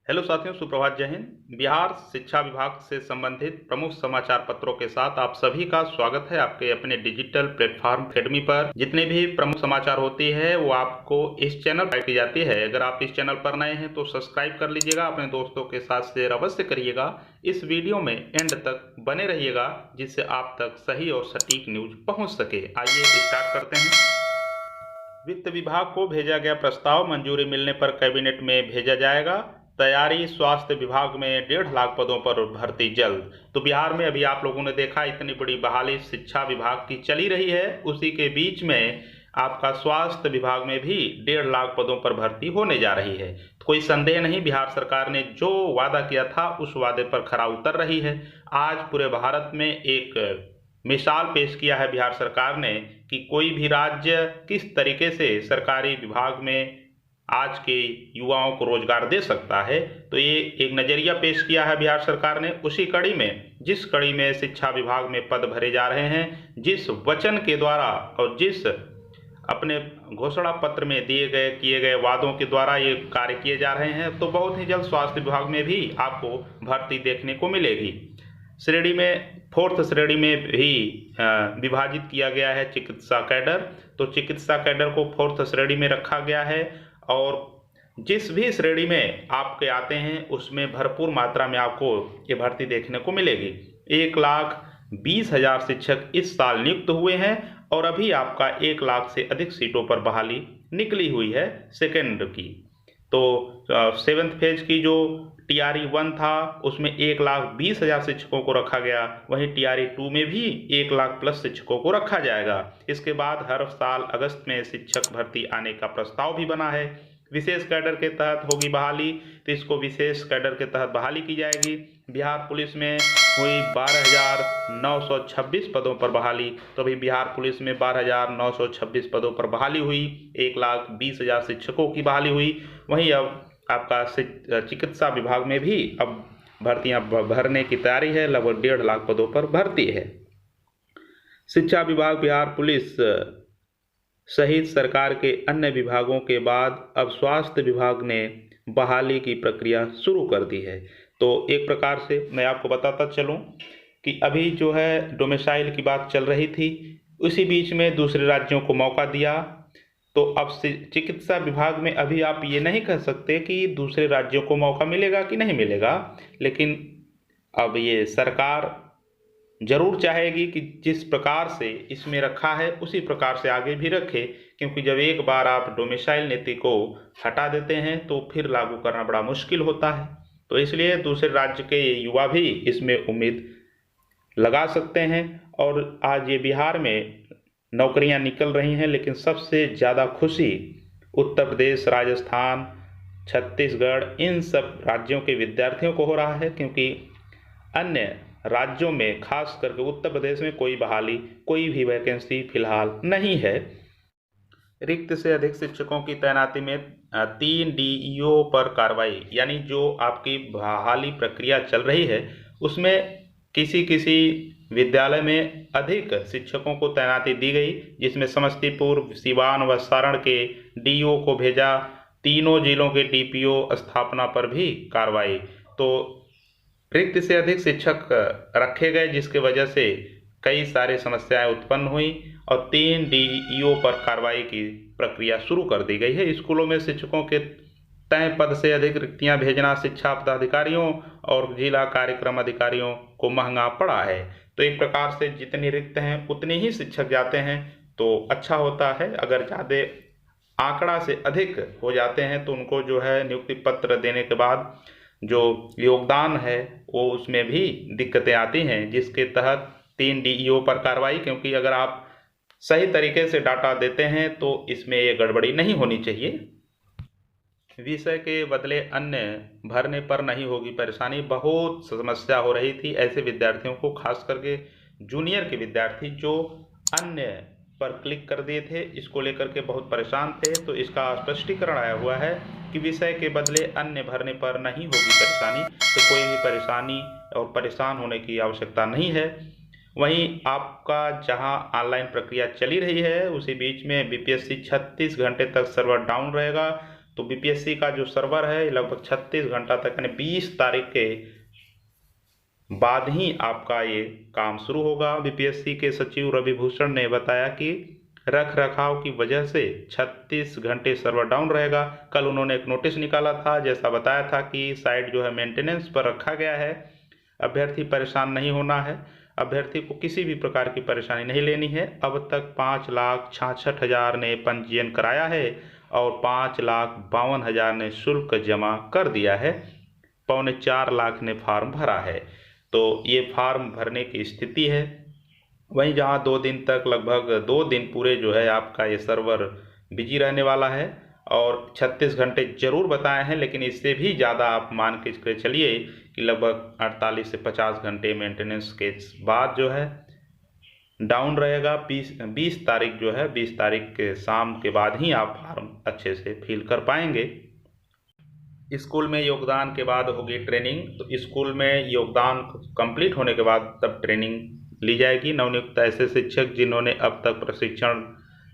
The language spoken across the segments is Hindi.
हेलो साथियों, सुप्रभात, जय हिंद। बिहार शिक्षा विभाग से संबंधित प्रमुख समाचार पत्रों के साथ आप सभी का स्वागत है आपके अपने डिजिटल प्लेटफॉर्म अकेडमी पर। जितने भी प्रमुख समाचार होती है वो आपको इस चैनल पर की जाती है। अगर आप इस चैनल पर नए हैं तो सब्सक्राइब कर लीजिएगा, अपने दोस्तों के साथ शेयर अवश्य करिएगा। इस वीडियो में एंड तक बने रहिएगा जिससे आप तक सही और सटीक न्यूज पहुँच सके। आइए स्टार्ट करते हैं। वित्त विभाग को भेजा गया प्रस्ताव, मंजूरी मिलने पर कैबिनेट में भेजा जाएगा। तैयारी, स्वास्थ्य विभाग में 1.5 लाख पदों पर भर्ती जल्द। तो बिहार में अभी आप लोगों ने देखा इतनी बड़ी बहाली शिक्षा विभाग की चली रही है, उसी के बीच में आपका स्वास्थ्य विभाग में भी 1.5 लाख पदों पर भर्ती होने जा रही है। तो कोई संदेह नहीं, बिहार सरकार ने जो वादा किया था उस वादे पर खरा उतर रही है। आज पूरे भारत में एक मिसाल पेश किया है बिहार सरकार ने कि कोई भी राज्य किस तरीके से सरकारी विभाग में आज के युवाओं को रोजगार दे सकता है। तो ये एक नज़रिया पेश किया है बिहार सरकार ने। उसी कड़ी में, जिस कड़ी में शिक्षा विभाग में पद भरे जा रहे हैं, जिस वचन के द्वारा और जिस अपने घोषणा पत्र में किए गए वादों के द्वारा ये कार्य किए जा रहे हैं, तो बहुत ही जल्द स्वास्थ्य विभाग में भी आपको भर्ती देखने को मिलेगी। श्रेणी में 4th श्रेणी में भी विभाजित किया गया है चिकित्सा कैडर। तो चिकित्सा कैडर को 4th श्रेणी में रखा गया है और जिस भी श्रेणी में आपके आते हैं उसमें भरपूर मात्रा में आपको ये भर्ती देखने को मिलेगी। 1,20,000 शिक्षक इस साल नियुक्त हुए हैं और अभी आपका 1 लाख से अधिक सीटों पर बहाली निकली हुई है सेकेंड की। तो 7th फेज की जो TRE 1 था उसमें 1,20,000 शिक्षकों को रखा गया, वहीं TRE 2 में भी 1 लाख प्लस शिक्षकों को रखा जाएगा। इसके बाद हर साल अगस्त में शिक्षक भर्ती आने का प्रस्ताव भी बना है। विशेष कैडर के तहत होगी बहाली, तो इसको विशेष कैडर के तहत बहाली की जाएगी। बिहार पुलिस में हुई 12,926 पदों पर बहाली, तो अभी बिहार पुलिस में 12,926 पदों पर बहाली हुई, 1,20,000 शिक्षकों की बहाली हुई। वहीं अब आपका चिकित्सा विभाग में भी अब भर्तियां भरने की तैयारी है, लगभग 1.5 लाख पदों पर भर्ती है। शिक्षा विभाग, बिहार पुलिस सहित सरकार के अन्य विभागों के बाद अब स्वास्थ्य विभाग ने बहाली की प्रक्रिया शुरू कर दी है। तो एक प्रकार से मैं आपको बताता चलूं कि अभी जो है डोमिसाइल की बात चल रही थी, उसी बीच में दूसरे राज्यों को मौका दिया। तो अब चिकित्सा विभाग में अभी आप ये नहीं कह सकते कि दूसरे राज्यों को मौका मिलेगा कि नहीं मिलेगा, लेकिन अब ये सरकार जरूर चाहेगी कि जिस प्रकार से इसमें रखा है उसी प्रकार से आगे भी रखे, क्योंकि जब एक बार आप डोमिसाइल नीति को हटा देते हैं तो फिर लागू करना बड़ा मुश्किल होता है। तो इसलिए दूसरे राज्य के युवा भी इसमें उम्मीद लगा सकते हैं। और आज ये बिहार में नौकरियां निकल रही हैं, लेकिन सबसे ज़्यादा खुशी उत्तर प्रदेश, राजस्थान, छत्तीसगढ़, इन सब राज्यों के विद्यार्थियों को हो रहा है, क्योंकि अन्य राज्यों में खास करके उत्तर प्रदेश में कोई बहाली, कोई भी वैकेंसी फिलहाल नहीं है। रिक्त से अधिक शिक्षकों की तैनाती में 3 DEO पर कार्रवाई, यानी जो आपकी बहाली प्रक्रिया चल रही है उसमें किसी किसी विद्यालय में अधिक शिक्षकों को तैनाती दी गई, जिसमें समस्तीपुर, सिवान व सारण के DEO को भेजा। तीनों जिलों के DPO स्थापना पर भी कार्रवाई। तो रिक्त से अधिक शिक्षक रखे गए, जिसके वजह से कई सारी समस्याएं उत्पन्न हुई और 3 DEO पर कार्रवाई की प्रक्रिया शुरू कर दी गई है। स्कूलों में शिक्षकों के तय पद से अधिक रिक्तियां भेजना शिक्षा पदाधिकारियों और जिला कार्यक्रम अधिकारियों को महंगा पड़ा है। तो एक प्रकार से जितनी रिक्त हैं उतने ही शिक्षक जाते हैं, तो अच्छा होता है। अगर ज़्यादा आंकड़ा से अधिक हो जाते हैं तो उनको जो है नियुक्ति पत्र देने के बाद जो योगदान है वो उसमें भी दिक्कतें आती हैं, जिसके तहत 3 DEO पर कार्रवाई, क्योंकि अगर आप सही तरीके से डाटा देते हैं तो इसमें ये गड़बड़ी नहीं होनी चाहिए। विषय के बदले अन्य भरने पर नहीं होगी परेशानी, बहुत समस्या हो रही थी ऐसे विद्यार्थियों को, खास करके जूनियर के विद्यार्थी जो अन्य पर क्लिक कर दिए थे, इसको लेकर के बहुत परेशान थे। तो इसका स्पष्टीकरण आया हुआ है कि विषय के बदले अन्य भरने पर नहीं होगी परेशानी, तो कोई भी परेशानी और परेशान होने की आवश्यकता नहीं है। वहीं आपका जहां ऑनलाइन प्रक्रिया चली रही है उसी बीच में BPSC 36 घंटे तक सर्वर डाउन रहेगा। तो बीपीएससी का जो सर्वर है लगभग 36 घंटा तक यानी 20 तारीख के बाद ही आपका ये काम शुरू होगा। बीपीएससी के सचिव रवि भूषण ने बताया कि रख रखाव की वजह से 36 घंटे सर्वर डाउन रहेगा। कल उन्होंने एक नोटिस निकाला था, जैसा बताया था कि साइट जो है मेंटेनेंस पर रखा गया है, अभ्यर्थी परेशान नहीं होना है, अभ्यर्थी को किसी भी प्रकार की परेशानी नहीं लेनी है। अब तक 5,66,000 ने पंजीयन कराया है और 5,52,000 ने शुल्क जमा कर दिया है, 3.25 लाख ने फार्म भरा है। तो ये फार्म भरने की स्थिति है। वहीं जहां 2 दिन तक लगभग 2 दिन पूरे जो है आपका ये सर्वर बिजी रहने वाला है और 36 घंटे जरूर बताए हैं, लेकिन इससे भी ज़्यादा आप मान के चलिए कि लगभग 48 से 50 घंटे मेंटेनेंस के बाद जो है डाउन रहेगा। 20 तारीख जो है 20 तारीख के शाम के बाद ही आप फार्म अच्छे से फिल कर पाएंगे। स्कूल में योगदान के बाद होगी ट्रेनिंग, तो स्कूल में योगदान कंप्लीट होने के बाद तब ट्रेनिंग ली जाएगी। नवनियुक्त ऐसे शिक्षक जिन्होंने अब तक प्रशिक्षण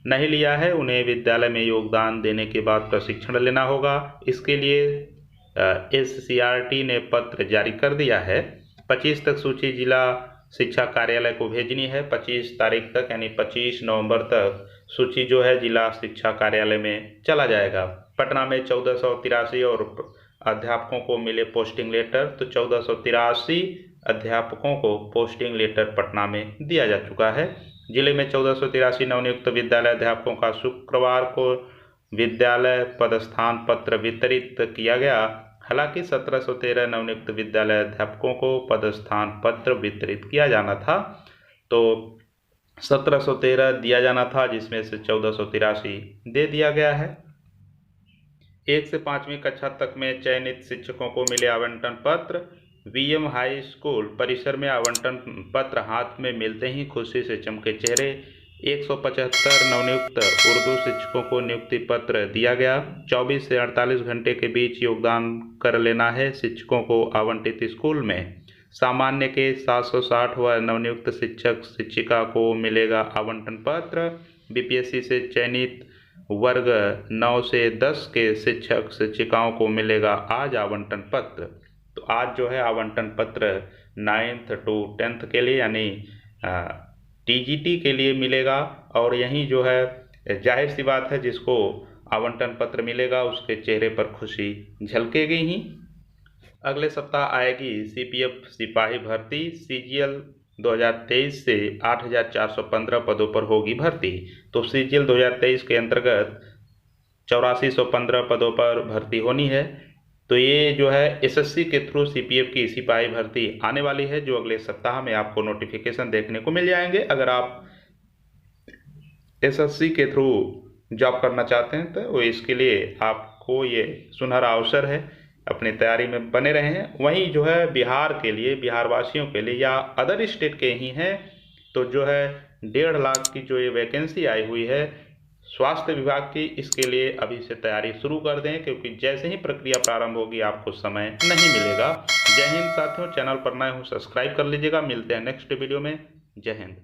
नहीं लिया है उन्हें विद्यालय में योगदान देने के बाद प्रशिक्षण लेना होगा। इसके लिए SCRT ने पत्र जारी कर दिया है। 25 तक सूची जिला शिक्षा कार्यालय को भेजनी है। 25 तारीख तक यानी 25 नवंबर तक सूची जो है जिला शिक्षा कार्यालय में चला जाएगा। पटना में 1483 और अध्यापकों को मिले पोस्टिंग लेटर, तो 1483 अध्यापकों को पोस्टिंग लेटर पटना में दिया जा चुका है। जिले में 1483 नवनियुक्त विद्यालय अध्यापकों का शुक्रवार को विद्यालय पदस्थान पत्र वितरित किया गया। हालांकि 1713 नवनियुक्त विद्यालय अध्यापकों को पदस्थान पत्र वितरित किया जाना था, तो 1713 दिया जाना था जिसमें से 1483 दे दिया गया है। 1 से 5वीं कक्षा तक में चयनित शिक्षकों को मिले आवंटन पत्र। VM हाई स्कूल परिसर में आवंटन पत्र हाथ में मिलते ही खुशी से चमके चेहरे। 175 नवनियुक्त उर्दू शिक्षकों को नियुक्ति पत्र दिया गया। 24 से 48 घंटे के बीच योगदान कर लेना है शिक्षकों को आवंटित स्कूल में। सामान्य के 760 व नवनियुक्त शिक्षक शिक्षिका को मिलेगा आवंटन पत्र। बीपीएससी से चयनित वर्ग 9 से 10 के शिक्षक शिक्षिकाओं को मिलेगा आज आवंटन पत्र। तो आज जो है आवंटन पत्र 9th to 10th के लिए यानी TGT के लिए मिलेगा। और यहीं जो है जाहिर सी बात है जिसको आवंटन पत्र मिलेगा उसके चेहरे पर खुशी झलकेगी ही। अगले सप्ताह आएगी CPF सिपाही भर्ती। CGL 2023 से 8,415 पदों पर होगी भर्ती। तो CGL 2023 के अंतर्गत 8415 पदों पर भर्ती होनी है। तो ये जो है SSC के थ्रू CPF की सिपाही भर्ती आने वाली है, जो अगले सप्ताह में आपको नोटिफिकेशन देखने को मिल जाएंगे। अगर आप SSC के थ्रू जॉब करना चाहते हैं तो इसके लिए आपको ये सुनहरा अवसर है, अपनी तैयारी में बने रहें। वहीं जो है बिहार के लिए, बिहार वासियों के लिए या अदर स्टेट के ही हैं तो जो है 1.5 लाख की जो ये वैकेंसी आई हुई है स्वास्थ्य विभाग की, इसके लिए अभी से तैयारी शुरू कर दें क्योंकि जैसे ही प्रक्रिया प्रारंभ होगी आपको समय नहीं मिलेगा। जय हिंद साथियों, चैनल पर नए हो सब्सक्राइब कर लीजिएगा। मिलते हैं नेक्स्ट वीडियो में। जय हिंद।